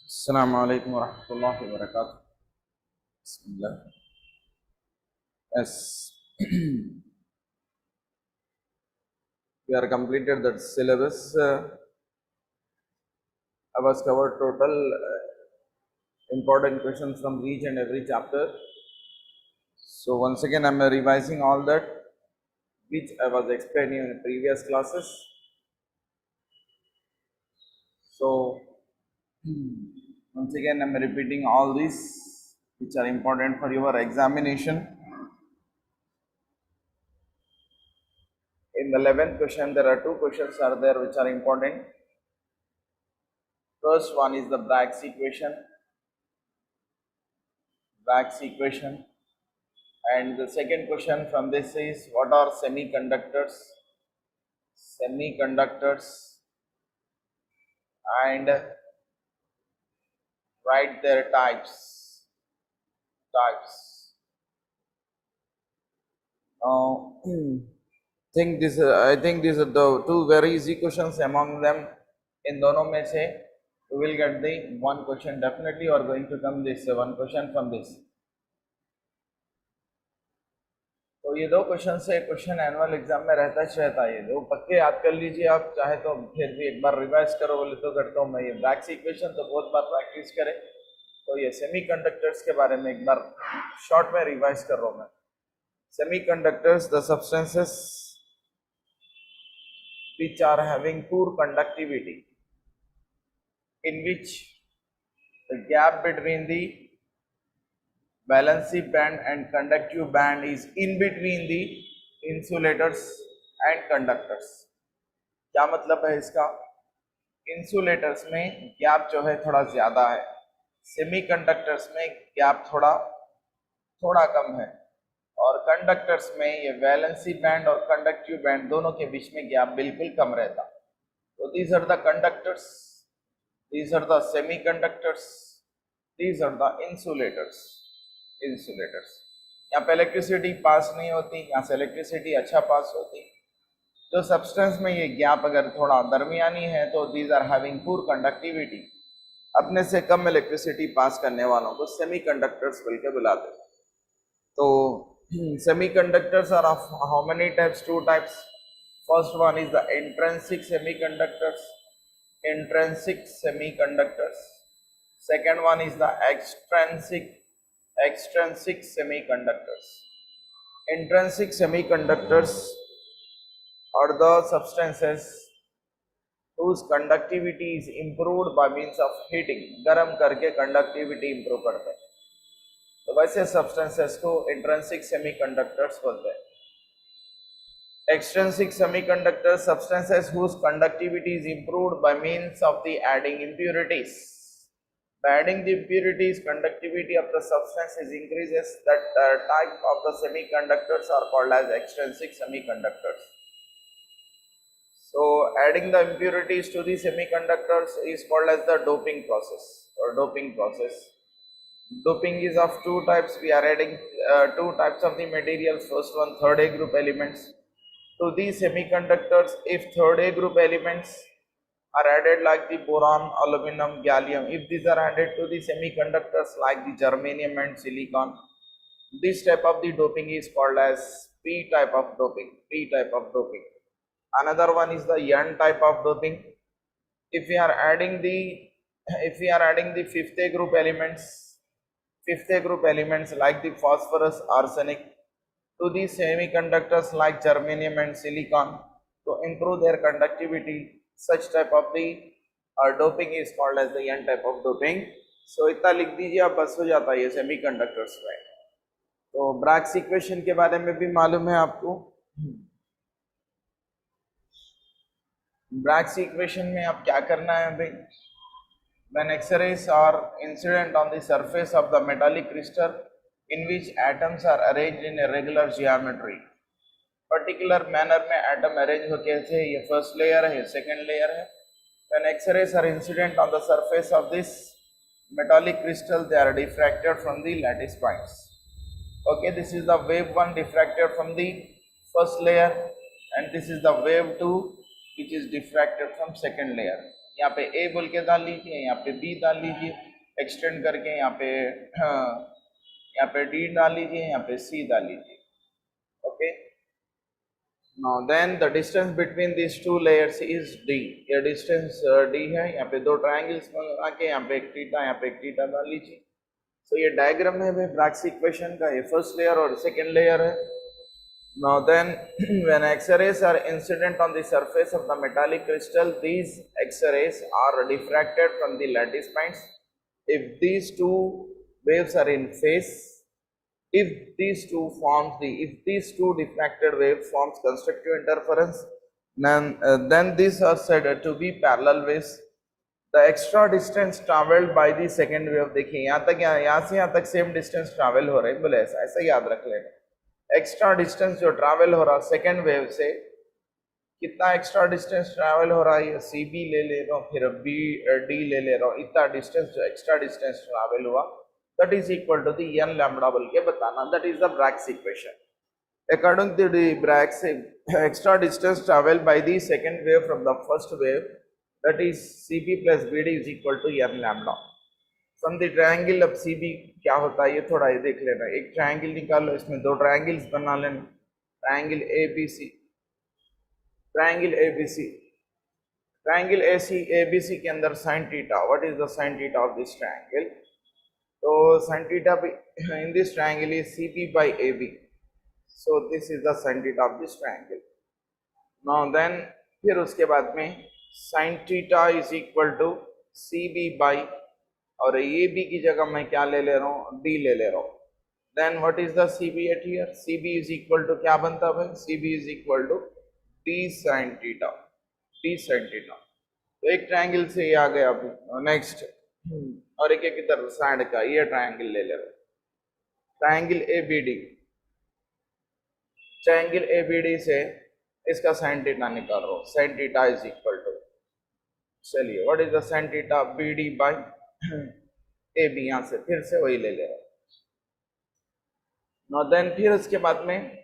Assalamu alaikum wa rahmatullahi wa barakatuh. Bismillah. Yes, we are completed that syllabus. I was covered total important questions from each and every chapter. So once again, I am revising all that which I was explaining in the previous classes. So once again, I am repeating all these which are important for your examination. In the 11th question, there are two questions are there which are important. First one is the Bragg's equation. And the second question from this is, what are semiconductors? And write their types. Now, I think these are the two very easy questions among them. In दोनों में से we will get the one question definitely, or going to come this one question from this. तो ये दो question से question annual exam में रहता है, ये दो पक्के याद कर लीजिए आप, चाहे तो फिर भी एक बार रिवाइज करो बोले तो करता हूँ मैं। ये ब्रैग्स इक्वेशन तो बहुत बार प्रैक्टिस करें, तो ये सेमीकंडक्टर्स के बारे में एक बार शॉर्ट में रिवाइज कर रहा हूँ मैं। Semiconductors, the substances which are having poor conductivity, in which the gap between the valency band and conductive band is in between the insulators and conductors. क्या मतलब है इसका? इंसुलेटर्स में गैप जो है थोड़ा ज्यादा है, सेमीकंडक्टर्स में गैप थोड़ा कम है, और कंडक्टर्स में ये वैलेंसी बैंड और कंडक्टिव बैंड दोनों के बीच में गैप बिल्कुल कम रहता। तो these are the conductors, these are the semiconductors, these are the insulators. यहाँ पे इलेक्ट्रिसिटी पास नहीं होती, यहाँ से इलेक्ट्रिसिटी अच्छा पास होती। जो सब्सटेंस में ये गैप अगर थोड़ा दरमियानी है तो these are having poor conductivity, अपने से कम इलेक्ट्रिसिटी पास करने वालों को सेमीकंडक्टर्स बोल के बुलाते हैं। तो semiconductors are of how many types? Two types. First one is the intrinsic semiconductors. Second one is the extrinsic semiconductors. Intrinsic semiconductors are the substances whose conductivity is improved by means of heating. गर्म करके conductivity improve करते हैं, तो वैसे substances को intrinsic semiconductors बोलते हैं। Extrinsic semiconductor substances whose conductivity is improved by means of the adding impurities. By adding the impurities, conductivity of the substance is increases. That type of the semiconductors are called as extrinsic semiconductors. So adding the impurities to the semiconductors is called as the doping process. Doping is of two types. We are adding two types of the materials. First one, third A group elements to these semiconductors. If third A group elements are added like the boron, aluminum, gallium, if these are added to the semiconductors like the germanium and silicon, this type of the doping is called as P type of doping. Another one is the N type of doping. If we are adding the fifth A group elements like the phosphorus, arsenic to these semiconductors like germanium and silicon to improve their conductivity, such type of the doping is called as the N type of doping. So इतना लिख दीजिए आप, बस हो जाता है ये semiconductors में। तो ब्रैग्स इक्वेशन के बारे में भी मालूम है आपको। ब्रैग्स इक्वेशन में आप क्या करना है भाई? When X-rays are incident on the surface of the metallic crystal in which atoms are arranged in a regular geometry, particular manner में atom arrange होके थे, ये first layer है, ये second layer है। When X-rays are incident on the surface of this metallic crystal, they are diffracted from the lattice points. Okay, this is the wave 1 diffracted from the first layer, and this is the wave 2 which is diffracted from second layer. यहाँ पे ए बोल के डाल लीजिए, यहाँ पे B डाल लीजिए, एक्सटेंड करके यहाँ पे यहाँ पे डी डाल लीजिए, यहाँ पे सी डाल लीजिए. Okay, now then the distance between this two layers is D. ये डिस्टेंस डी है. यहाँ पे दो ट्रायंगल्स बना के यहाँ पे एक थीटा, यहाँ पे एक थीटा डाल लीजिए. तो ये डायग्राम है ब्रैग्स इक्वेशन का. ये फर्स्ट लेयर और सेकेंड लेयर है. Now then, when X-rays are incident on the surface of the metallic crystal, these X-rays are diffracted from the lattice points. If these two waves are in phase, if these two diffracted waves forms constructive interference, then these are said to be parallel waves. The extra distance traveled by the second wave, देखिए यहाँ तक, यहाँ से यहाँ तक same distance travel हो रहे हैं, बोले ऐसा ऐसा याद रख लेना. एक्स्ट्रा डिस्टेंस जो ट्रैवल हो रहा सेकेंड वेव से, कितना एक्स्ट्रा डिस्टेंस ट्रैवल हो रहा है, ये सी बी ले ले रहा हूँ, फिर बी डी ले रहा हूँ, इतना डिस्टेंस जो एक्स्ट्रा डिस्टेंस ट्रैवल हुआ, that is equal to the N lambda बोल के बताना. That is the Bragg's equation. According to the Bragg's, extra distance travel by the second wave from the first wave, that is C B plus B D is equal to N lambda. From the triangle of C B क्या होता है ये थोड़ा ये देख लेना. एक triangle निकाल लो, इसमें दो ट्रायंगल्स बना लेना. Triangle A B C, triangle A B C, triangle A B C के अंदर sine theta. What is the sine theta of this triangle? तो sine theta in this triangle is C B by A B. So this is the sine theta of this triangle. Now then फिर उसके बाद में sine theta is equal to C B by, और ये B की जगह मैं क्या ले ले रहा हूँ, डी ले रहा हूँ. Then what is the C B at here? C B is equal to क्या बनता है भाई? C B is equal to D sine theta, D sine theta. तो एक ट्रायंगल से ये आ गया. अभी नेक्स्ट, और एक इधर साइड का ये ट्रायंगल ले रहा हूँ. Triangle A B D, triangle A B D से इसका साइन थीटा निकाल रहा हूँ. Sine theta is equal to, चलिए what is the sine theta? B D by A B. यहां से फिर से वही ले ले रहा हूं. नो देन फिर उसके बाद में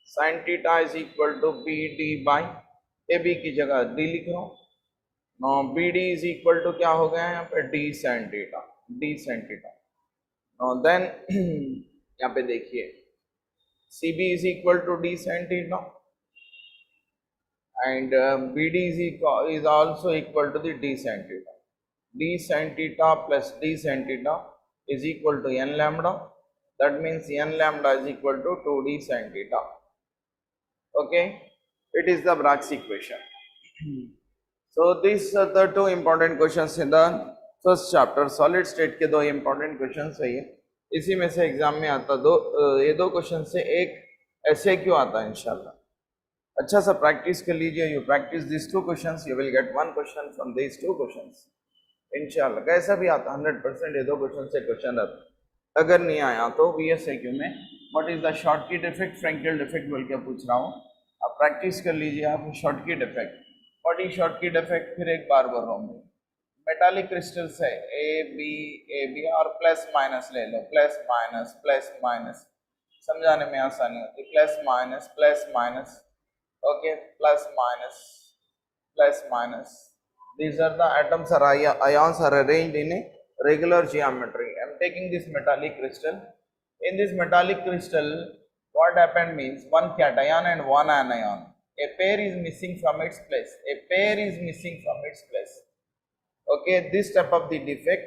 sine theta is equal to B D by A B की जगह डी लिख रहा हूं. No B D is equal to क्या हो गया यहाँ पे? D sine theta, D sine theta. No then यहाँ पे देखिए C B is equal to D sine theta and B D is also equal to the D sine theta. d sin theta plus d sin theta is equal to n lambda. That means n lambda is equal to 2d sin theta. Okay, it is the Braggs equation. So these are the two important questions in the first chapter. Solid state के दो important questions है ये. इसी में से exam में आता दो, ये दो क्वेश्चन से एक ऐसे क्यों आता है इंशाल्लाह. अच्छा सा प्रैक्टिस कर लीजिए. You practice this two questions, you will get one question from this two questions इंशाल्लाह. कैसा भी आता 100% ये दो क्वेश्चन से क्वेश्चन आता. अगर नहीं आया तो BSIQ में what is the Schottky effect, Frenkel effect बोल के पूछ रहा हूँ. आप प्रैक्टिस कर लीजिए. आप shortcut effect, what is shortcut effect? फिर एक बार बोल रहा हूँ. मेटालिक क्रिस्टल्स है ए बी और प्लस माइनस ले लो. प्लस माइनस समझाने में आसानी होती. Plus minus okay, plus minus. These are the atoms or ions are arranged in a regular geometry. I am taking this metallic crystal. In this metallic crystal, what happened means one cation and one anion. A pair is missing from its place. Okay, this type of the defect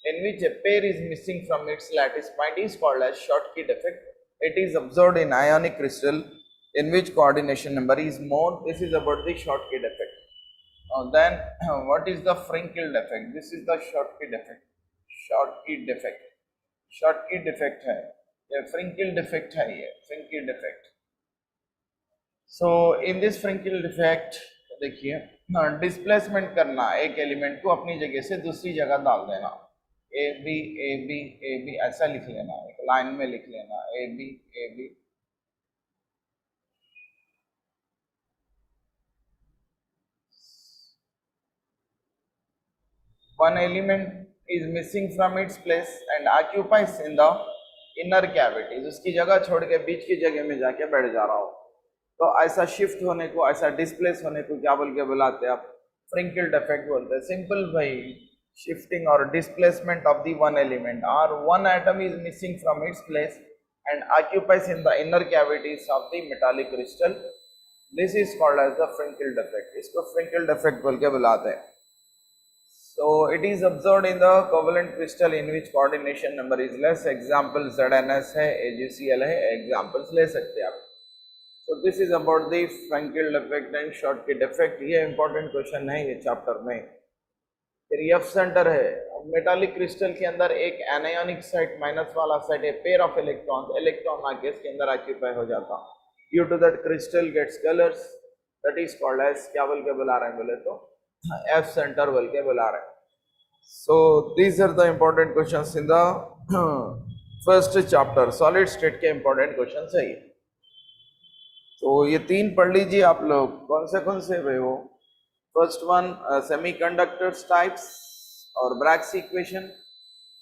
in which a pair is missing from its lattice point is called as Schottky defect. It is observed in ionic crystal in which coordination number is more. This is about the Schottky defect. Then what is the Frenkel defect? This is the Schottky defect. Schottky defect है ये. Frenkel defect है ये. Frenkel defect. So in this Frenkel defect देखिए displacement करना, एक element को अपनी जगह से दूसरी जगह डाल देना. ए बी ऐसा लिख लेना, एक लाइन में लिख लेना. A B one element is missing from its place and occupies in the inner cavities. उसकी जगह छोड़ के बीच की जगह में जाके बैठ जा रहा हो, तो ऐसा शिफ्ट होने को, ऐसा डिस्प्लेस होने को क्या बोल के बुलाते हैं आप? फ्रिंकल्ड इफेक्ट बोलते हैं। सिंपल भाई, shifting or displacement of the one element or one atom is missing from its place and occupies in the inner cavities of the metallic crystal. This is called as the Frenkel effect. इसको Frenkel effect बोल के बुलाते हैं। So it is observed in the covalent crystal in which coordination number is less. Example ZNS है, AgCl है, examples ले सकते हैं आप। So this is about the Frenkel effect and Schottky effect. ये important question है ये chapter में। फिर एफ सेंटर है, मेटालिक क्रिस्टल के अंदर एक एनायनिक साइट माइनस वाला साइट है, पेयर ऑफ इलेक्ट्रॉन आके इसके अंदर ऑक्यूपाई हो जाता, due to that crystal gets colours, that is called as, क्या बोल के बुला रहे हैं बोले तो एफ सेंटर बोल के बुला रहे हैं। So these are the important questions in the first chapter, solid state के इम्पोर्टेंट क्वेश्चन है ये। तो ये तीन पढ़ लीजिए आप लोग, कौन से भाई वो फर्स्ट वन सेमीकंडक्टर्स टाइप्स और ब्रैग्स इक्वेशन,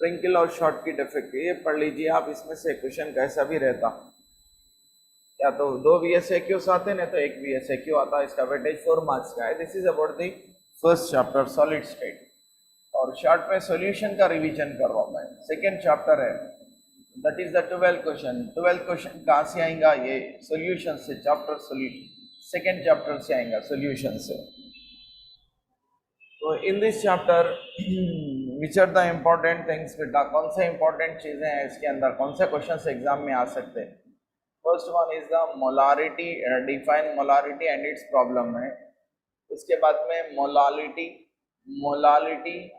फ्रेंकेल और शॉर्टकी इफेक्ट, ये पढ़ लीजिए आप। इसमें से क्वेश्चन कैसा भी रहता, या तो 2 VSAQs आते नहीं तो 1 VSAQ आता, इसका वेटेज 4 मार्क्स का है। This is about the first chapter solid state, और शॉर्ट में सॉल्यूशन का रिवीजन कर रहा हूँ मैं। सेकेंड चैप्टर है, that is the 12th question. 12th question कहाँ से आएगा, ये सॉल्यूशन से, चैप्टर सॉल्यूशन सेकेंड चैप्टर से आएगा, सॉल्यूशन से। तो in this chapter which are the important things, बेटा कौन से इम्पोर्टेंट चीज़ें हैं इसके अंदर, कौन से क्वेश्चन एग्जाम में आ सकते हैं। First one is the molarity, define molarity and its problem है। उसके बाद में मोलालिटी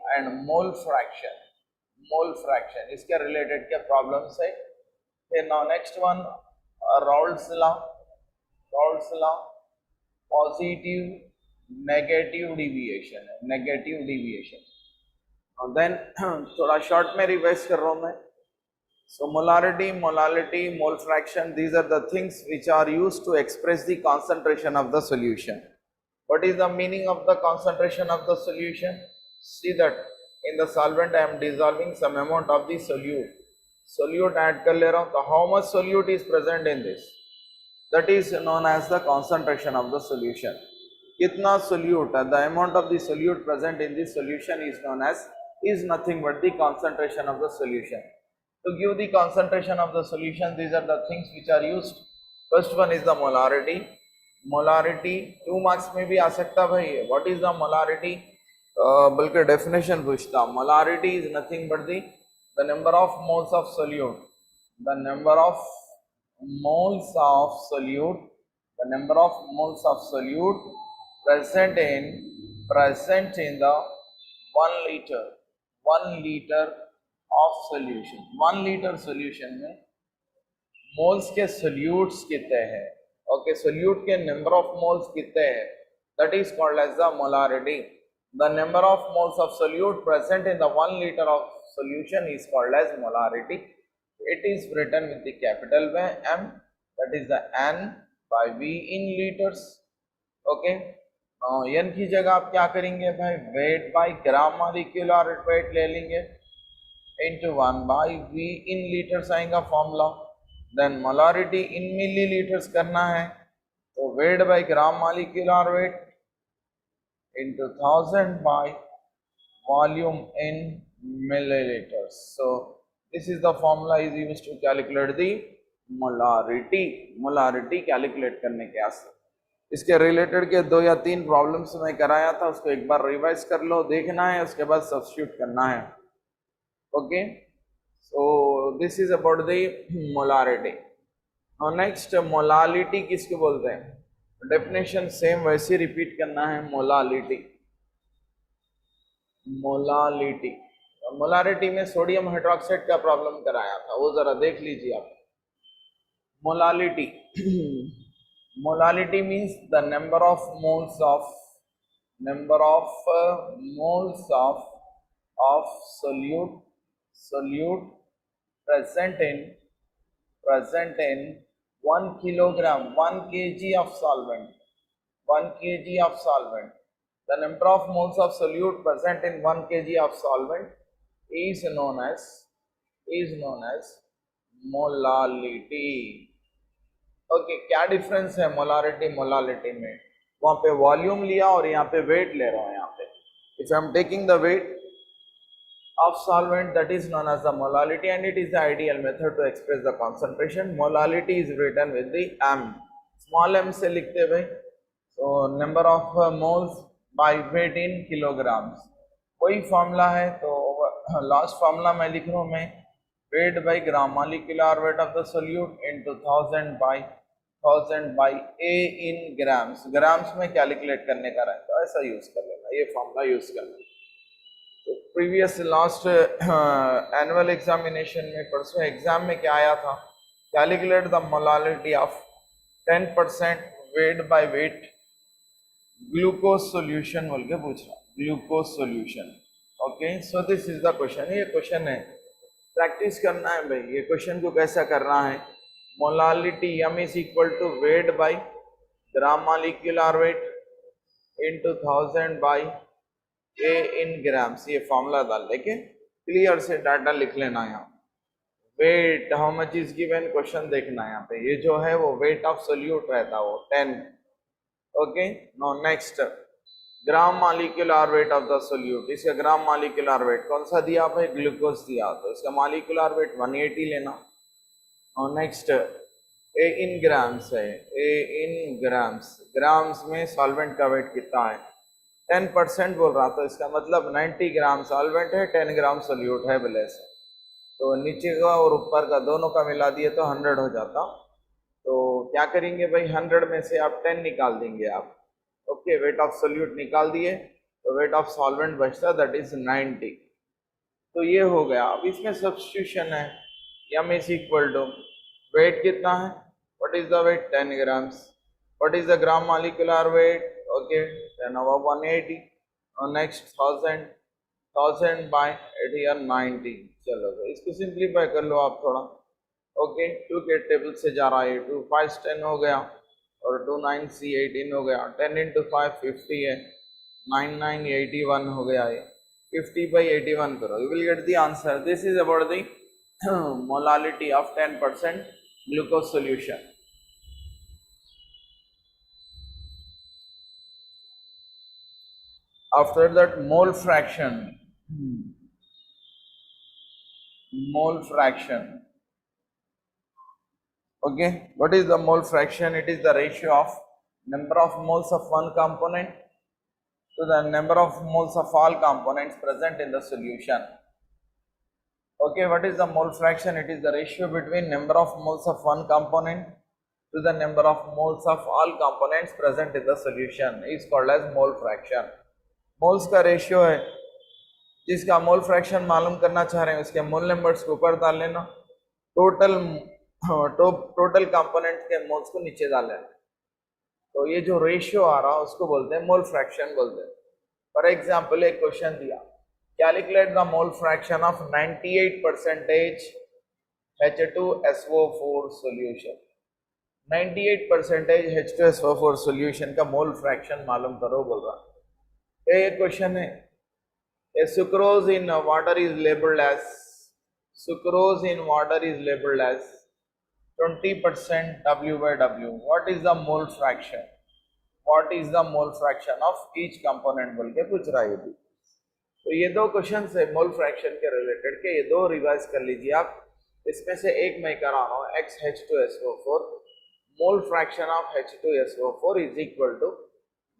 एंड मोल फ्रैक्शन इसके रिलेटेड के प्रॉब्लम्स है। फिर now next one Raoult's law, positive negative deviation और देन थोड़ा शॉर्ट में रिवाइज कर रहा हूँ मैं। So molarity, molality, mole fraction, these are the things which are used to express the concentration of the solution. What is the meaning of the concentration of the solution? See that in the solvent I am dissolving some amount of the solute add कर ले रहा हूँ, तो how much solute is present in this, that is known as the concentration of the solution. कितना solute, the amount of the solute present in this solution is known as, is nothing but the concentration of the solution. To give the concentration of the solution, these are the things which are used. First one is the molarity. 2 marks में भी आ सकता भाई। What is the molarity? बल्कि definition पूछता, molarity is nothing but the number of moles of solute, the number of moles of solute present in the 1 liter of solution। 1 liter solution में moles के solutes कितने हैं, okay, solute के number of moles कितने हैं, that is called as the molarity. The number of moles of solute present in the 1 liter of solution is called as molarity. It is written with the capital M, that is the N by V in liters, okay। N की जगह आप क्या करेंगे भाई, weight by gram molecular weight ले लेंगे, into 1 by V in litres आएगा formula. Then molarity in millilitres करना है, तो weight by gram molecular weight into 1000 by volume in millilitres. So this is the formula is used to calculate the molarity calculate करने के आस्ते। इसके related के 2 या 3 प्रॉब्लम्स मैं कराया था, उसको एक बार रिवाइज कर लो, देखना है, उसके बाद सब्स्टिट्यूट करना है, okay. So this is about the molarity. और नेक्स्ट मोलालिटी किसको बोलते हैं, डेफिनेशन सेम वैसे रिपीट करना है। मोलालिटी में सोडियम हाइड्रोक्साइड का प्रॉब्लम कराया था, वो जरा देख लीजिए आप। Molality means the number of moles of solute present in 1 kilogram, 1 kg of solvent. The number of moles of solute present in 1 kg of solvent is known as molality. Okay, क्या difference है molarity molality में? वहां पे volume लिया और यहाँ पे wait ले रहा हूँ। यहाँ पे if I am taking the weight of solvent, that is known as the molality, and it is the ideal method to express the concentration. Molality is written with the m, small m से लिखते भाई। so number of moles by weight in kilograms, कोई formula है तो last formula मैं लिख रहा हूँ मैं, weight by gram, molecular weight of the solute into 1000 by a in grams, grams में कैलकुलेट करने का रहता है, ऐसा यूज कर लेना, ये फॉर्मूला यूज कर लेना। तो प्रीवियस लास्ट एनुअल एग्जामिनेशन में, परसों एग्जाम में क्या आया था, calculate the molality of 10% weight by weight glucose solution बोल के पूछ रहा, glucose solution. Okay, so this is the question, ये क्वेश्चन है, प्रैक्टिस करना है भाई। ये क्वेश्चन को कैसा करना है, molality m is equal to weight by gram molecular weight into 1000 by A in grams, ये फॉर्मूला डाल लेके क्लियर से डाटा लिख लेना। यहाँ weight how much is given, question देखना यहाँ पे, ये जो है वो वेट ऑफ सोल्यूट रहता है वो 10। Okay, no next gram molecular weight of the solute, इसका ग्राम मॉलिक्यूलर वेट कौन सा दिया भाई, ग्लूकोज दिया, तो इसका मॉलिक्यूलर वेट 180 लेना। और नेक्स्ट ए इन ग्राम्स है, ए इन ग्राम्स, ग्राम्स में सॉल्वेंट का वेट कितना है, 10% बोल रहा, तो इसका मतलब 90 ग्राम सॉल्वेंट है, 10 ग्राम सोल्यूट है बोले से, तो नीचे का और ऊपर का दोनों का मिला दिए तो 100 हो जाता। तो क्या करेंगे भाई, 100 में से आप 10 निकाल देंगे आप। ओके, वेट ऑफ सोल्यूट निकाल दिए तो वेट ऑफ सॉल्वेंट बचता, दैट इज 90। तो ये हो गया। अब इसमें सब्स्टिट्यूशन है, m is equal to weight कितना है, what is the weight, 10 grams, what is the gram molecular weight, okay 10 over 180, और नेक्स्ट 1000 बाय 80 और 90। चलो तो इसको सिंप्लीफाई कर लो आप थोड़ा। ओके, 2 के टेबल से जा रहा है, 2 5 10 हो गया, और 2 9 C 18 हो गया, 10 into 5 50 है, 9 9 81 हो गया, ये 50 by 81 करो, you will get the answer. This is about the molality of 10% glucose solution. After that, mole fraction, mole fraction. Okay, what is the mole fraction? It is the ratio of number of moles of one component to the number of moles of all components present in the solution. Okay, what is the mole fraction? It is the ratio between number of moles of one component to the number of moles of all components present in the solution, is called as mole fraction. Moles का ratio है, जिसका mole fraction मालूम करना चाह रहे हैं उसके मोल numbers को ऊपर डाल लेना, टोटल कंपोनेंट के मोल्स को नीचे डाल लेना, तो ये जो रेशियो आ रहा है उसको बोलते हैं मोल फ्रैक्शन बोलते हैं। फॉर एग्जांपल एक क्वेश्चन दिया, calculate the mole fraction of 98% H2SO4 solution, 98% H2SO4 solution का मोल फ्रैक्शन मालूम करो बोल रहा है। ये क्वेश्चन है, a sucrose in water is labeled as, sucrose in water is labeled as 20% W by W. What is the mole fraction? What is the mole fraction of each component बोल के पूछ रहा है भी। तो ये दो क्वेश्चन है मोल फ्रैक्शन के रिलेटेड के, ये दो रिवाइज कर लीजिए आप। इसमें से एक मैं करा रहा हूँ, XH2SO4, mole fraction of H2SO4 is equal to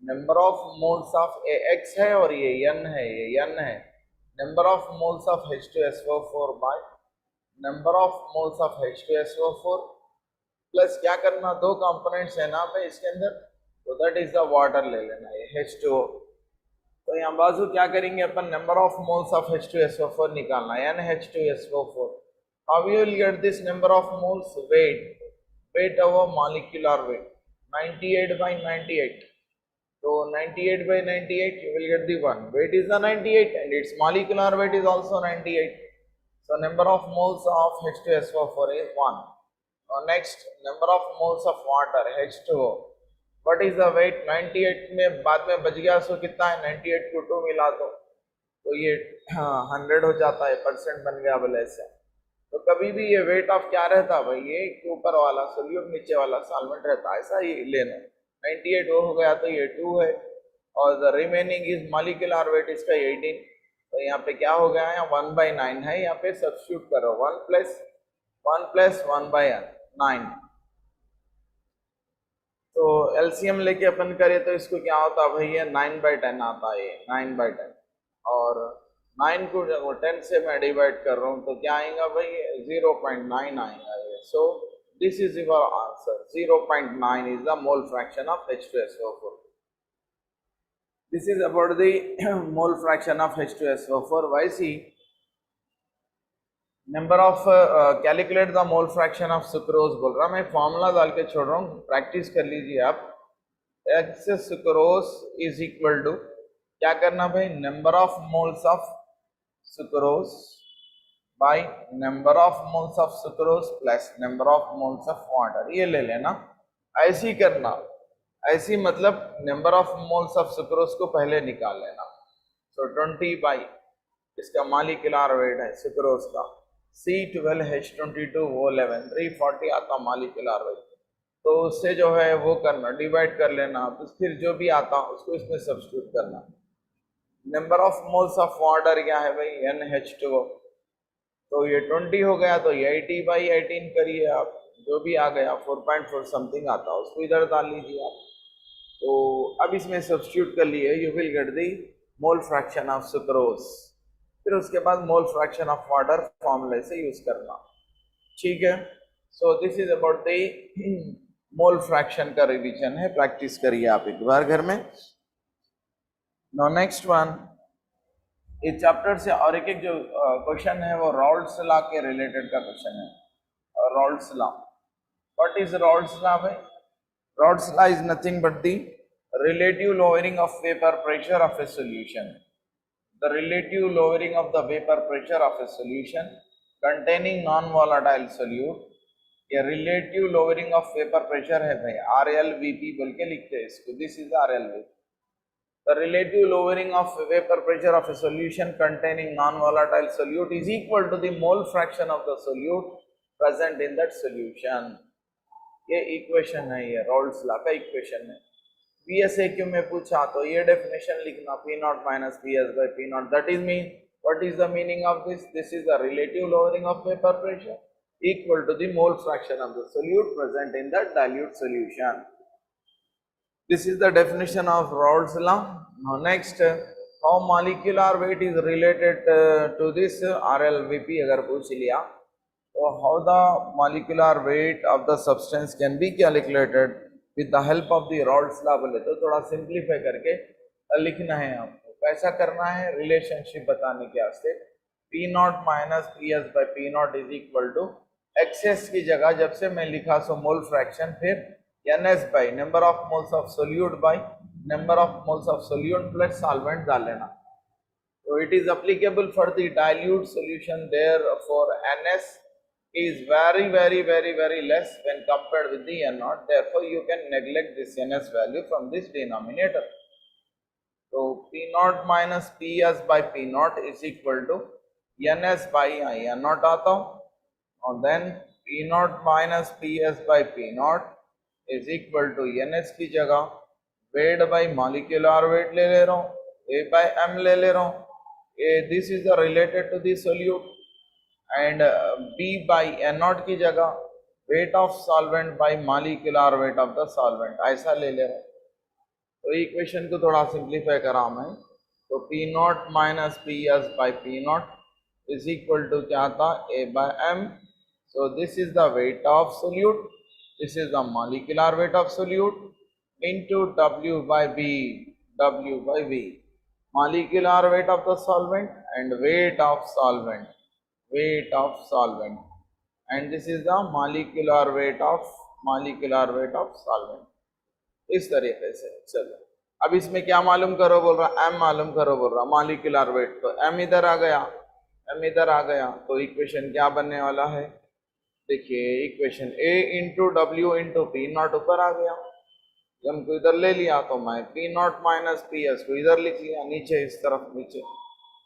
number of moles of AX है और ये N है, ये N है, number of moles of H2SO4 by number of moles of H2SO4 plus क्या करना, दो कंपोनेंट्स है ना पे इसके अंदर, तो दैट इज द वाटर ले लेना, ये H2O। तो यहाँ बाजू क्या करेंगे अपन, number of moles of H2SO4 निकालना, NH2SO4। How you will get this number of moles, weight over molecular weight, 98 by 98, so 98 by 98 you will get the 1, weight is the 98 and its molecular weight is also 98, so number of moles of H2SO4 is 1. Now next, number of moles of water H2O, what is the weight, 98 में बाद में बच गया, सो कितना है, 98 को 2 मिला दो तो ये 100 हो जाता है, परसेंट बन गया बोले से। तो कभी भी ये वेट ऑफ क्या रहता है भाई, ये ऊपर वाला सोल्यूट नीचे वाला सॉल्वेंट रहता है, ऐसा ही लेना। 98 वो हो गया तो ये 2 है, और the remaining is molecular weight इसका 18। तो यहाँ पे क्या हो गया है, 1/9 है, यहाँ पे सब्स्टिट्यूट करो, 1+1/9। तो एलसीएम लेके अपन करें तो इसको क्या होता है भाई, ये 9/10 आता है, ये 9/10, और 9 को जब 10 से मैं डिवाइड कर रहा हूँ तो क्या आएगा भाई, 0.9 आएगा ये। सो this is your answer, 0.9 is the mole fraction of H2SO4। This is about the mole fraction of H2SO4। YC number of calculate the mole fraction of sucrose बोल रहा, मैं फॉर्मूला डाल के छोड़ रहा हूँ, प्रैक्टिस कर लीजिए आप। X sucrose is equal to क्या करना भाई, number of moles of sucrose by number of moles of sucrose plus number of moles of water, ये ले लेना। ऐसे ही करना, ऐसी मतलब number of moles of sucrose को पहले निकाल लेना। सो 20 बाई इसका मॉलिक्यूलर वेट है सुक्रोज का, C12H22 वो 11, 340 आता मॉलिक्यूलर वेट। तो उससे जो है वो करना, डिवाइड कर लेना, तो फिर जो भी आता उसको इसमें सब्स्टिट्यूट करना। Number of moles of water क्या है भाई, NH2O, तो ये 20 हो गया, तो ये 80/18 करिए आप, जो भी आ गया 4.4 समथिंग आता उसको इधर डाल लीजिए आप। तो अब इसमें सब्स्टिट्यूट कर लिए, you will get the mole fraction of sucrose. फिर उसके बाद मोल फ्रैक्शन ऑफ वाटर फॉर्मूले से यूज करना, ठीक है। So this is about the mole fraction का रिवीजन है, प्रैक्टिस करिए आप एक बार घर में। नो नेक्स्ट वन, इस चैप्टर से और एक जो क्वेश्चन है वो रॉल्ड्स लॉ के रिलेटेड का क्वेश्चन है। Raoult's law, what is Raoult's law भाई? Raoult's law is nothing but the relative lowering of vapor pressure of a solution. The relative lowering of the vapor pressure of a solution containing non-volatile solute. ये relative lowering of vapor pressure है भाई, RLVP बोल के लिखते हैं इसको, this is RLVP. The relative lowering of vapor pressure of a solution containing non-volatile solute is equal to the mole fraction of the solute present in that solution. ये equation है, ये रॉल्ड्स लॉ का equation है। VSAQ में पूछा तो ये definition लिखना, P0 minus PS by P0, that is mean, what is the meaning of this? This is the relative lowering of vapor pressure equal to the mole fraction of the solute present in the dilute solution. This is the definition of Raoult's law. Now next, how molecular weight is related to this RLVP अगर पूछ लिया तो how the molecular weight of the substance can be calculated with the help of the Raoult's law बोले तो थोड़ा simplify करके लिखना है आपको। कैसा करना है, रिलेशनशिप बताने के वास्ते, P0 minus PS by P0 is equal to XS की जगह जब से मैं लिखा सो मोल फ्रैक्शन, फिर NS by number of moles of solute by number of moles of solute plus solvent डाल लेना। तो it is applicable for the dilute solution, therefore NS is very less when compared with the N0, therefore you can neglect this NS value from this denominator. So P0 minus PS by P0 is equal to NS by N0 आता हूँ, और then P0 minus PS by P0 is equal to NS की जगह wait by molecular weight ले ले रहा हूँ, A by M ले ले रहा हूँ, this is the related to the solute, and B by N0 की जगह weight of solvent by molecular weight of the solvent, ऐसा ले ले रहा हूँ। तो इक्वेशन को थोड़ा सिंप्लीफाई करा मैं, तो P0 minus PS by P0 is equal to क्या था, A by M. So this is the weight of solute, this is the molecular weight of solute into W by B, W by V, molecular weight of the solvent and weight of solvent, weight of solvent, and this is the molecular weight of solvent। इस तरीके से चलो, अब इसमें क्या मालूम करो बोल रहा, M मालूम करो बोल रहा, मॉलिक्यूलर वेट, तो M इधर आ गया, M इधर आ गया, तो इक्वेशन क्या बनने वाला है, देखिए equation A into W into P0 ऊपर आ गया, M को इधर ले लिया तो मैं P0 माइनस PS को इधर लिख लिया, नीचे इस तरफ नीचे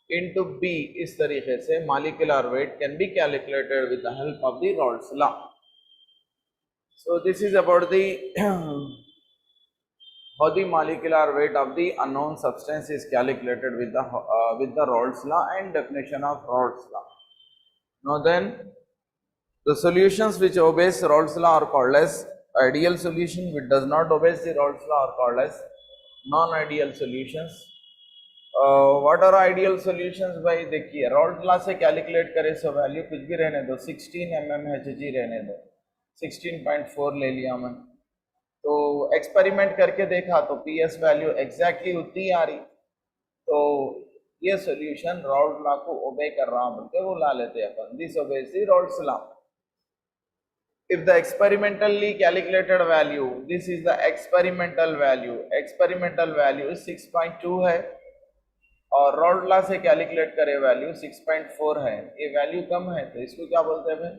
इंटू B, इस तरीके से molecular weight can be calculated with the help of the Raoult's law. So this is about the how the molecular weight of the unknown substance is calculated with the Raoult's law and definition of Raoult's law. Now then, the solutions which obeys Raoult's law are called as ideal solution, which does not obey the Raoult's law are called as non-ideal solutions. What are ideal solutions? भाई देखिए, Raoult's law से calculate करे so value कुछ भी रहने दो, 16 mmHg रहने दो, 16.4 ले लिया मैं, तो एक्सपेरिमेंट करके देखा तो पीएस वैल्यू एग्जैक्टली उतनी आ रही, तो ये सॉल्यूशन राउल्ट लॉ को ओबे कर रहा बोलते वो ला लेते हैं अपन, this obeys the Raoult's law. If the experimentally calculated value, this is the experimental value is 6.2 है और राउल्ट लॉ से कैलकुलेट करे वैल्यू 6.4 है, ये वैल्यू कम है तो इसको क्या बोलते हैं भाई,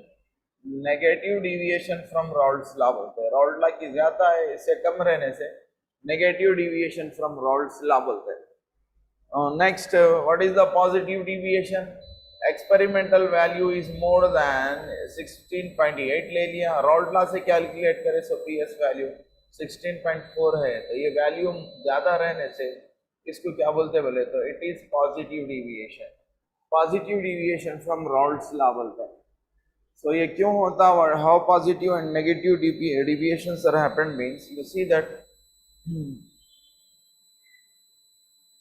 negative deviation from Raoult's law बोलते हैं. राउल्ट लॉ की ज्यादा है, इससे कम रहने से negative deviation from Raoult's law बोलते हैं. Next, what is the positive deviation? Experimental value is more than 16.8 ले लिया, राउल्ट लॉ से कैलकुलेट करे सो पीएस वैल्यू 16.4 है, तो ये वैल्यू ज्यादा रहने से इसको क्या बोलते बोले तो it is positive deviation from Raoult's law बोलते हैं. सो ये क्यों होता है, how positive and negative deviations are happened means you see that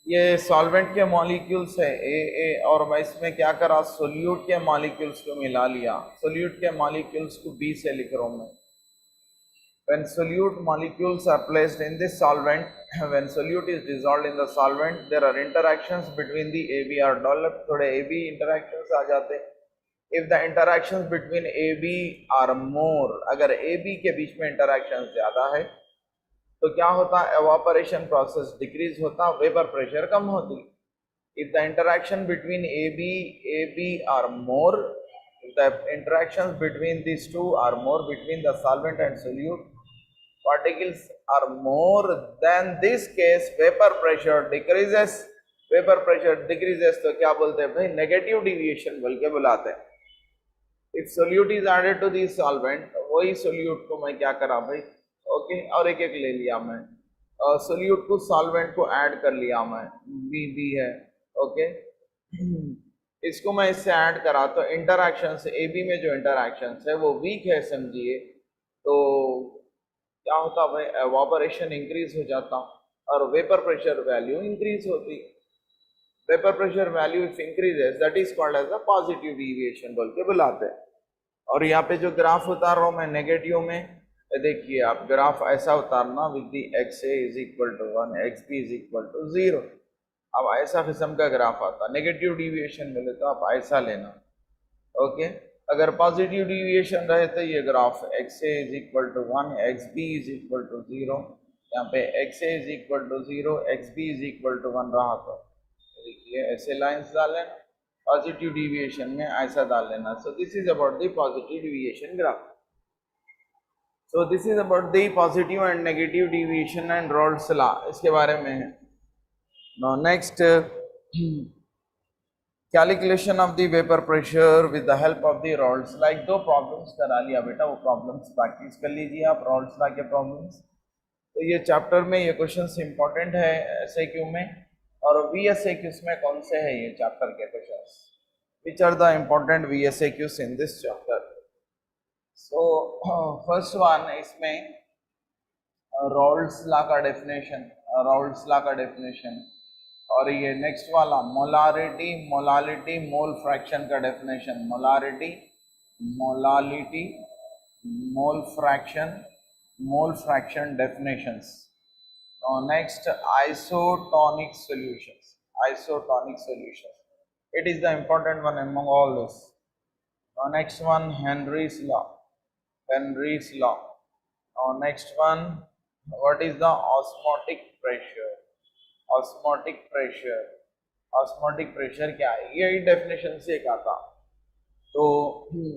ये सॉल्वेंट के मॉलिक्यूल्स है ए और मैं इसमें क्या करा, सोल्यूट के मॉलिक्यूल्स को मिला लिया, सोल्यूट के मॉलिक्यूल्स को बी से लिख रहा हूं मैं. When solute molecules are placed in this solvent, when solute is dissolved in the solvent, there are interactions between the AB are developed, थोड़े AB interactions आ जाते. If the interactions between AB are more, अगर AB के बीच में interactions ज़्यादा है तो क्या होता, evaporation process decrease होता, vapor pressure कम होती. If the interaction between AB are more, if the interactions between these two are more, between the solvent and solute, particles are more, than this case vapor pressure decreases. तो क्या बोलते हैं भाई, negative deviation बोल के बुलाते हैं. If solute is added to this solvent, वही सोल्यूट को मैं क्या करा भाई, ओके, और एक एक ले लिया मैं, सोल्यूट को सॉल्वेंट को ऐड कर लिया मैं, बी है, ओके, इसको मैं इससे ऐड करा तो इंटरैक्शन से ए बी में जो इंटरैक्शन है वो वीक है समझिए, तो क्या होता भाई, एवापोरेशन इंक्रीज हो जाता और वेपर प्रेशर वैल्यू इंक्रीज होती. Vapour pressure value if increases, that is called as a positive deviation बोल के बुलाते हैं. और यहाँ पे जो ग्राफ उतार रहा हूँ मैं नेगेटिव में, देखिए आप ग्राफ ऐसा उतारना with the X A is equal to 1, X B is equal to 0. अब ऐसा किस्म का ग्राफ आता, नेगेटिव डिविएशन मिले तो आप ऐसा लेना, ओके. अगर पॉजिटिव डिविएशन रहे तो ये graph X A is equal to 1, X B is equal to 0, यहाँ पे X A is equal to 0, X B is equal to 1 रहा तो देखिए ऐसे लाइंस डाल लेना, पॉजिटिव डिविएशन में ऐसा डाल लेना. सो this is about the positive deviation graph. So this is about the positive and negative deviation and Raoult's law, इसके बारे में है. Now next, calculation of the vapour pressure with the help of the Raoult's law. एक दो problems करा लिया बेटा, वो प्रॉब्लम्स प्रैक्टिस कर लीजिए आप, राउल्ट्स लॉ के प्रॉब्लम्स. तो ये चैप्टर में ये क्वेश्चंस इंपॉर्टेंट है एसएक्यू में, और वीएसएक्यूज में कौन से है ये चैप्टर के questions, which are the important VSAQs in this chapter. So first one इसमें राउल्ट्स लॉ का डेफिनेशन, और ये नेक्स्ट वाला मोलारिटी मोल फ्रैक्शन का डेफिनेशन, मोल फ्रैक्शन डेफिनेशंस. और next isotonic solutions, it is the important one among all this. Next one Henry's law. Next one, what is the osmotic pressure क्या है, ये definition से एक आता. तो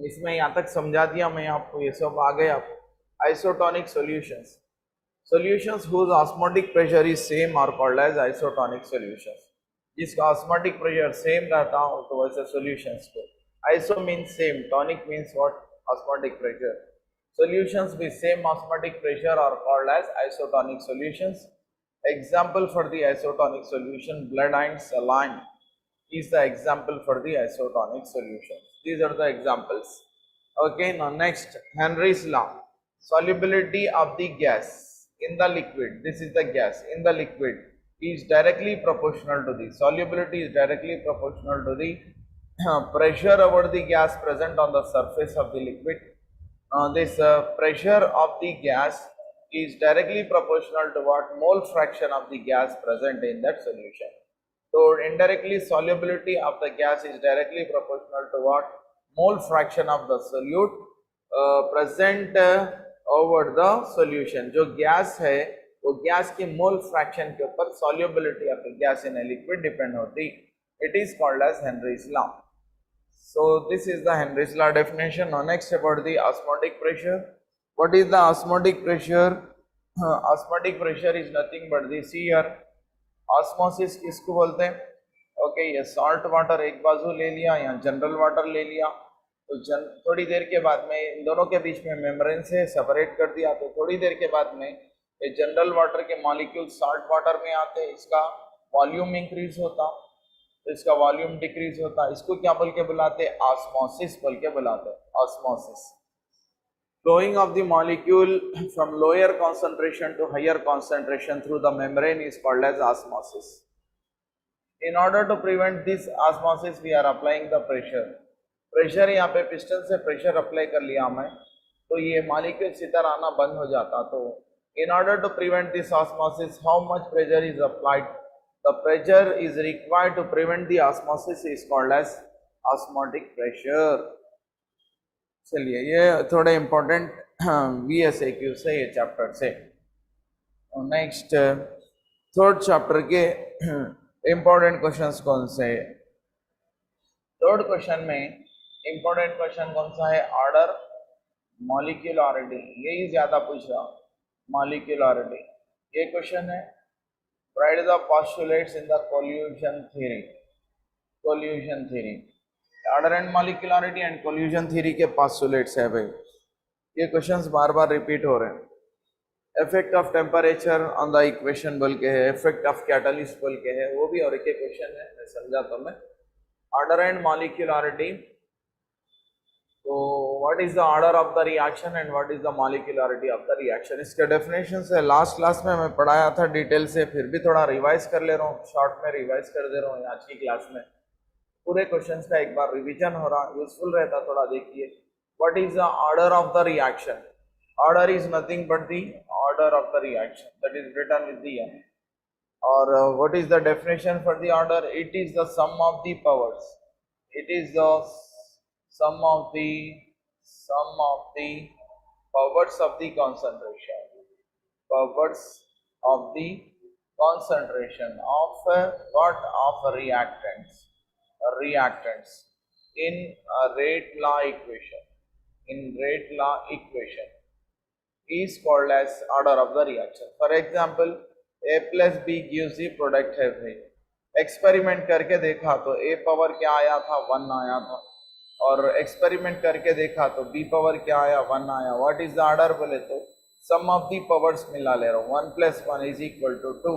इसमें यहाँ तक समझा दिया मैं आपको, ये सब आ गया. Isotonic solutions whose osmotic pressure is same are called as isotonic solutions. जिसका osmotic pressure same रहता हो तो वैसे solutions को, iso means same, tonic means what, osmotic pressure. Solutions with same osmotic pressure are called as isotonic solutions. Example for the isotonic solution, blood and saline is the example for the isotonic solution. These are the examples. Okay, now next, Henry's law. Solubility of the gas in the liquid, this is the gas in the liquid, is directly proportional to the solubility is directly proportional to the pressure over the gas present on the surface of the liquid. This pressure of the gas is directly proportional to what mole fraction of the gas present in that solution. So indirectly solubility of the gas is directly proportional to what mole fraction of the solute present over the solution. जो gas है वो gas की mole fraction के ऊपर solubility of the gas in a liquid depend होती. It is called as Henry's law. So this is the Henry's law definition. Now next about the osmotic pressure. What is the osmotic pressure? Osmotic pressure is nothing but this here. Osmosis किसको बोलते हैं? Okay, ये salt water एक बाजू ले लिया या general water ले लिया, तो थोड़ी देर के बाद में इन दोनों के बीच में मेम्ब्रेन से सेपरेट कर दिया, तो थोड़ी देर के बाद में ये जनरल वाटर के मॉलिक्यूल सॉल्ट वाटर में आते हैं, इसका वॉल्यूम इंक्रीज होता, तो इसका वॉल्यूम डिक्रीज होता, इसको क्या बोल के बुलाते हैं? ऑस्मोसिस बोल के बुलाते हैं, osmosis. Flowing of the molecule from lower concentration to higher concentration through the membrane is called as osmosis. In order to prevent this osmosis, we are applying the pressure. Pressure यहाँ पे piston से pressure apply कर लिया मैं, तो ये molecule इधर आना बंद हो जाता. तो in order to prevent this osmosis, how much pressure is applied? The pressure is required to prevent the osmosis is called as osmotic pressure. चलिए, ये थोड़े इम्पोर्टेंट VSAQ से ये चैप्टर से. नेक्स्ट थर्ड चैप्टर के इम्पोर्टेंट क्वेश्चंस कौन से? Third question में इम्पोर्टेंट क्वेश्चन कौन सा है? ऑर्डर, मॉलिक्यूलरिटी, यही ज्यादा पूछ रहा. मॉलिक्यूलरिटी ये क्वेश्चन है. Right the postulates in the collision theory. Collision theory, order and molecularity and collision theory के पोस्टुलेट्स है भाई. ये क्वेश्चंस बार बार रिपीट हो रहे हैं. Effect of temperature on the equation बोल के है, इफेक्ट ऑफ कैटलिस्ट बोल के है, वो भी और एक क्वेश्चन है, मैं समझा तो मैं. ऑर्डर एंड मॉलिक्यूलरिटी, तो what is the order of the reaction and what is the molecularity of the reaction, इसके डेफिनेशन से लास्ट क्लास में मैं पढ़ाया था डिटेल से, फिर भी थोड़ा रिवाइज कर ले रहा हूँ, शॉर्ट में रिवाइज कर दे रहा हूँ आज की क्लास में. पूरे क्वेश्चंस का एक बार रिवीजन हो रहा, यूजफुल रहता थोड़ा. देखिए, what is the order of the reaction? Order is nothing but the order of the reaction, that is written with the N. और what is the definition for the order? It is the sum of the powers. It is the sum of the powers of the concentration, powers of the concentration of what? Of reactants in a rate law equation. In rate law equation is called as order of the reaction. For example, a plus b gives the product है भाई. Experiment करके देखा तो a power क्या आया था? 1 आया था. और एक्सपेरिमेंट करके देखा तो b पावर क्या आया? 1 आया. व्हाट इज द ऑर्डर बोले तो सम ऑफ द पावर्स मिला ले रहा हूँ. 1 + 1 = 2.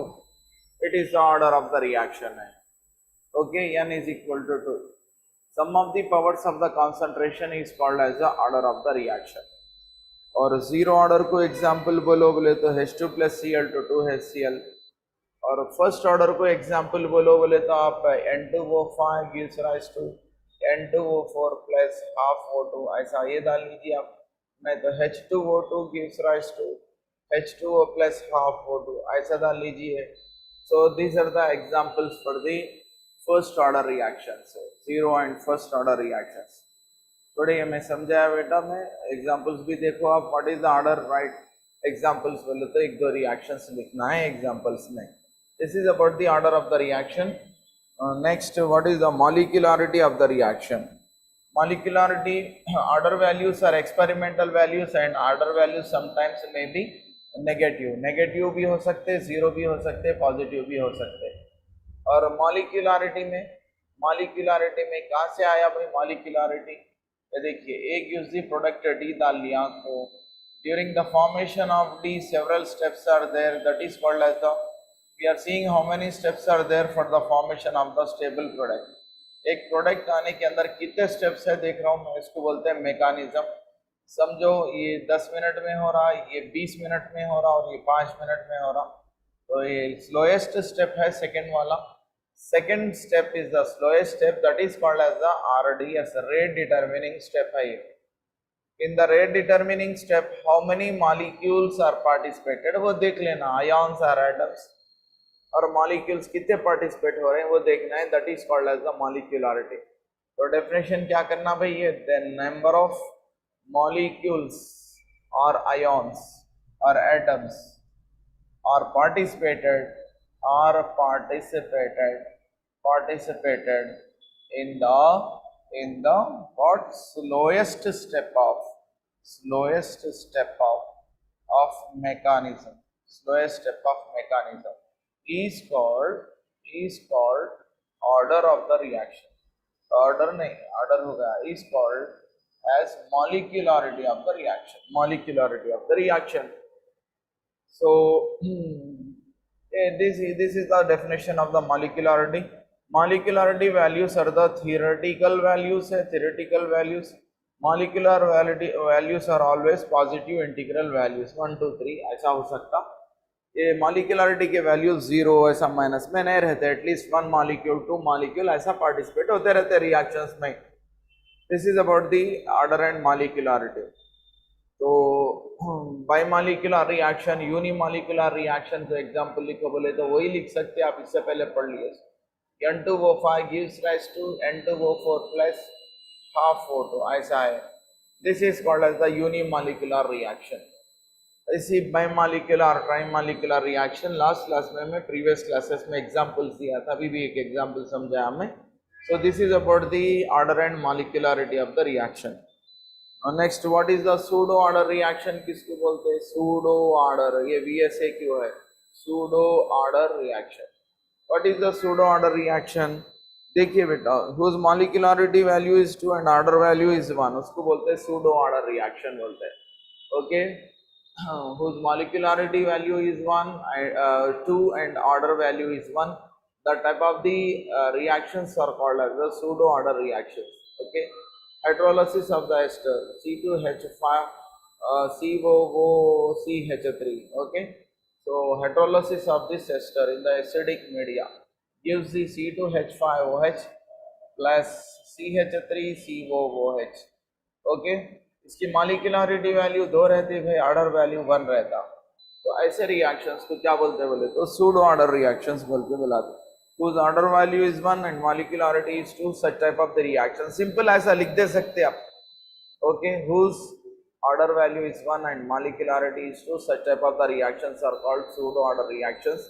It is the order of the reaction है. Okay, n is equal to 2. Sum of the powers of the concentration is called as the order of the reaction. और zero order को example बोले तो H2 + Cl to 2HCl. और first order को example बोले तो आप N2O5 gives rise to N2O4 + half O2, ऐसा ये डाल लीजिए आप. नहीं तो H2O2 gives rise to H2O + half O2, ऐसा डाल लीजिए. So these are the examples for the first order reactions, zero and first order reactions. थोड़े ये मैं समझाया बेटा. मैं एग्जांपल्स भी देखो आप. What is the order? Right examples बोले तो एक दो रिएक्शंस लिखना है एग्जांपल्स में. This is about the order of the reaction. Next, what is the molecularity of the reaction? Molecularity, order values are experimental values and order values sometimes may be negative भी हो सकते, zero भी हो सकते, positive भी हो सकते. और मॉलिक्यूलरिटी में कहाँ से आया भाई मॉलिक्यूलरिटी? ये देखिए, A gives the product D डाल लिया, तो during the formation of D several steps are there, that is called as the we are seeing how many steps are there for the formation of the stable product। एक product आने के अंदर कितने steps है देख रहा हूँ मैं, इसको बोलते हैं मैकेनिज्म। समझो ये 10 मिनट में हो रहा, ये 20 मिनट में हो रहा और ये 5 मिनट में हो रहा। तो ये स्लोएस्ट स्टेप है सेकेंड वाला। Second step is the slowest step, that is called as the RDS, rate determining step है ये। In the rate determining step, how many molecules are participated वो देख लेना, ions or atoms, और molecules कितने participate हो रहे हैं वो देखना है, that is called as the molecularity। तो definition क्या करना भाई, ये the number of molecules or ions or atoms are participated in the what slowest step of mechanism, slowest step of mechanism is called order of the reaction। order नहीं, order होगा, is called as molecularity of the reaction। So this is the definition of the molecularity। Molecularity values are the theoretical values। Molecular values are always positive integral values 1 2 3 ऐसा हो सकता। ये molecularity के values 0 ऐसा minus में नहीं रहते, at least 1 molecule 2 molecule ऐसा पार्टिसिपेट होते रहते रिएक्शंस में। This is about the order and molecularity। तो बाइमॉलिक्यूलर रिएक्शन, यूनिमॉलिक्यूलर रिएक्शन का एग्जांपल लिखो बोले तो वही लिख सकते, आप इससे पहले पढ़ लिए। N2O5 gives rise to N2O4 plus half O2 ऐसा है। This is called as the unimolecular reaction. इसी bimolecular trimolecular reaction last class में मैं प्रीवियस क्लासेस में एग्जांपल्स दिया था, अभी भी एक एग्जांपल समझाया हमें। सो this is about the order and molecularity of the reaction. Next, what is the pseudo order reaction, किसको बोलते हैं सूडो ऑर्डर, ये VSAQ है, pseudo order reaction. What is the pseudo order reaction, देखिए बेटा, whose molecularity value is 2 and order value is 1, उसको बोलते हैं सूडो ऑर्डर रिएक्शन बोलते हैं। Okay, whose molecularity value is 1 2 and order value is 1, the type of the reactions are called as the pseudo order reactions। okay, hydrolysis of the ester C2H5 COOCH3। okay, so hydrolysis of this ester in the acidic media gives the C2H5OH plus CH3COOH। okay, इसकी molecularity value 2 रहती है भाई, order value 1 रहता। तो ऐसे reactions को क्या बोलते हैं बोले तो सूडो ऑर्डर रिएक्शंस बोल के बुलाते हैं। whose order value is 1 and molecularity is 2, such type of the reaction। Simple ऐसा लिख दे सकते आप। okay, whose order value is 1 and molecularity is 2, such type of the reactions are called pseudo order reactions।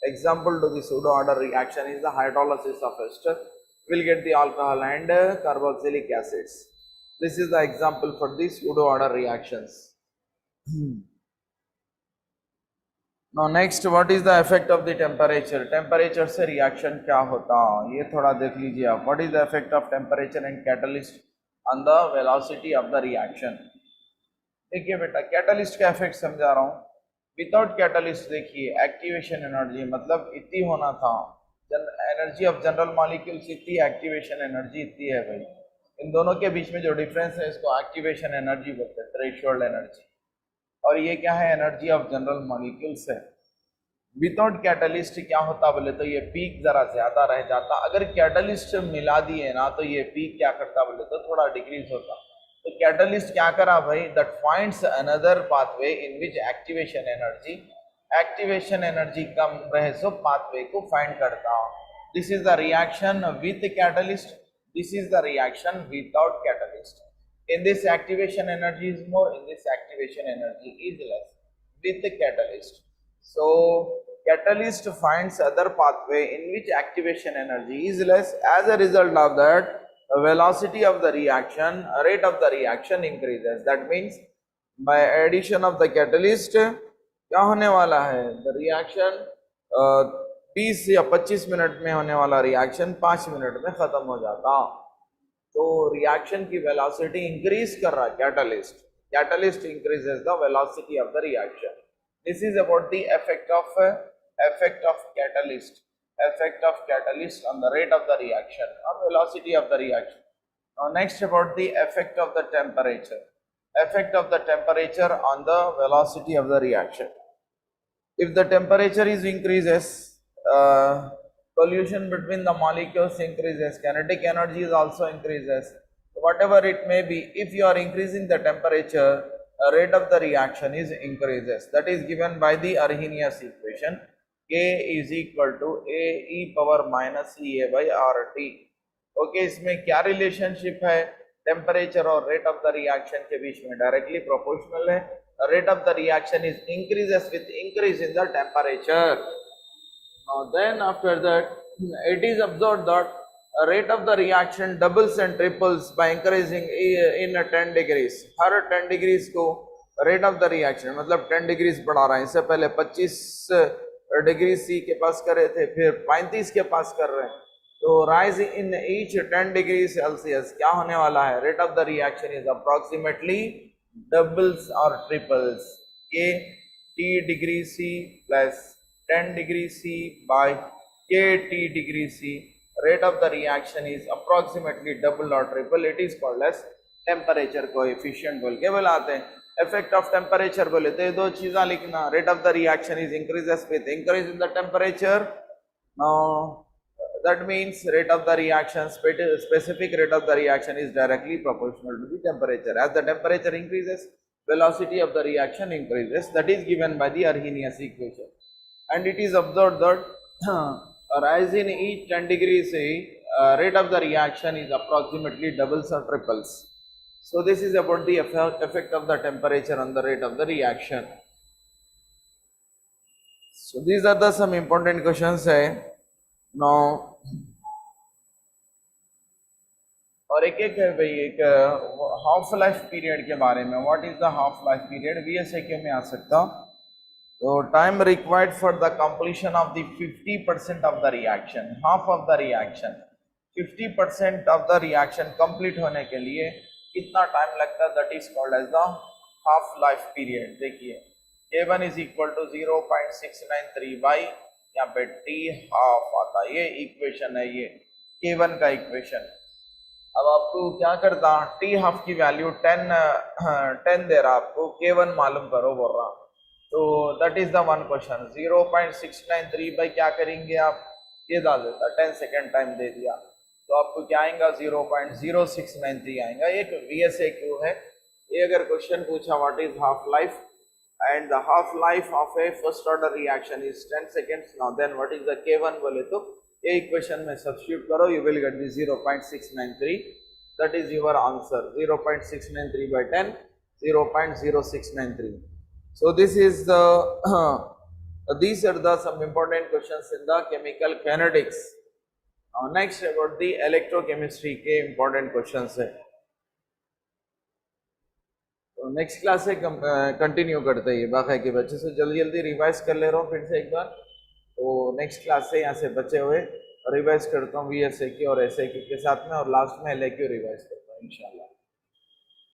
example to the pseudo order reaction is the hydrolysis of ester, will get the alcohol and carboxylic acids। this is the example for the pseudo order reactions। now next, what is the effect of the temperature, temperature से reaction क्या होता, ये थोड़ा देख लीजिए आप। what is the effect of temperature and catalyst on the velocity of the reaction। देखिए बेटा, कैटलिस्ट का इफेक्ट समझा रहा हूँ। विदाउट कैटलिस्ट देखिए एक्टिवेशन एनर्जी मतलब इतनी होना था, एनर्जी ऑफ जनरल मॉलिक्यूल्स इतनी, एक्टिवेशन एनर्जी इतनी है भाई। इन दोनों के बीच में जो डिफरेंस है इसको एक्टिवेशन एनर्जी बोलते हैं, थ्रेशोल्ड एनर्जी। और ये क्या है, एनर्जी ऑफ जनरल मॉलिक्यूल्स है। विदाउट कैटलिस्ट क्या होता बोले तो ये पीक जरा ज्यादा रह जाता, अगर कैटलिस्ट मिला दिए ना तो ये पीक क्या करता बोले तो थोड़ा डिक्रीज होता। तो कैटलिस्ट क्या करा भाई, that finds another pathway in which activation energy कम रहे सो पाथवे को फाइंड करता। This is the reaction with catalyst, this is the reaction without catalyst. in this activation energy is more, in this activation energy is less with the catalyst। so catalyst finds other pathway in which activation energy is less, as a result of that the velocity of the reaction, rate of the reaction increases। that means by addition of the catalyst क्या होने वाला है, the reaction 20 या 25 minute में होने वाला reaction 5 minute में खत्म हो जाता। तो रिएक्शन की वेलोसिटी इंक्रीज कर रहा है catalyst increases the velocity of the reaction. This is about the effect of effect of catalyst on the rate of the reaction or velocity of the reaction. Now next about the effect of the temperature on the velocity of the reaction. If the temperature is increases, collision between the molecules increases, kinetic energy is also increases. Whatever it may be, if you are increasing the temperature, rate of the reaction is increases. That is given by the Arrhenius equation. K is equal to A e power minus EA by RT. Okay इसमें क्या relationship है temperature और rate of the reaction के बीच में directly proportional है rate of the reaction is increases with increase in the temperature. Now then after that it is observed that rate of the reaction doubles and triples by increasing in 10 degrees. Her 10 degrees को rate of the reaction मतलब 10 degrees बढ़ा रहा है. इससे पहले 25 degree C के पास कर रहे थे फिर 35 के पास कर रहे हैं. तो rise in each 10 degrees Celsius क्या होने वाला है rate of the reaction is approximately doubles or triples. K T degree C plus 10 degree C by K T degree C. Rate of the reaction is approximately double or triple. It is called as temperature coefficient बोल के बुलाते हैं. Effect of temperature बोले तो ये दो चीज़ें लिखना. Rate of the reaction is increases with increase in the temperature. Now that means rate of the reaction, specific rate of the reaction is directly proportional to the temperature. As the temperature increases, velocity of the reaction increases. That is given by the Arrhenius equation. And it is observed that a rise in each 10 degrees rate of the reaction is approximately doubles or triples. So this is about the effect of the temperature on the rate of the reaction. So these are the some important questions. Now और एक एक है भाई एक half life period के बारे में. What is the half life period VSAQ में आ सकता. तो time required for the completion of the 50% of the reaction, half of the reaction, 50% of the reaction complete होने के लिए कितना टाइम लगता है, that is called as the half life period. देखिए K1 is equal to 0.693 by यहाँ पे T half आता है. ये इक्वेशन है, ये K1 का इक्वेशन. अब आपको क्या करता, T हाफ की वैल्यू 10 दे रहा, आपको K1 मालूम करो बोल रहा. तो that is the one question. 0.693 by क्या करेंगे आप, ये डाल देता, 10 सेकेंड टाइम दे दिया तो आपको क्या आएगा 0.0693 आएगा. एक VSAQ है ये. अगर क्वेश्चन पूछा what is half life and the half life of a first order reaction is 10 seconds. Now then what is the K1 बोले तो ये इक्वेशन में सब्स्टिट्यूट करो, you will get the 0.693. that is your answer. 0.693 by 10, 0.0693. so this is the these are the some important questions in the chemical kinetics. Now next about the electrochemistry के important questions है. तो next class से continue करते हैं. बाकी के बच्चे से जल्दी जल्दी रिवाइज कर ले रहा हूँ फिर से एक बार. तो नेक्स्ट क्लास से यहाँ से बचे हुए रिवाइज करता हूँ VSAQ और SAQ के साथ में, और लास्ट में LAQ रिवाइज करता हूँ इंशाल्लाह.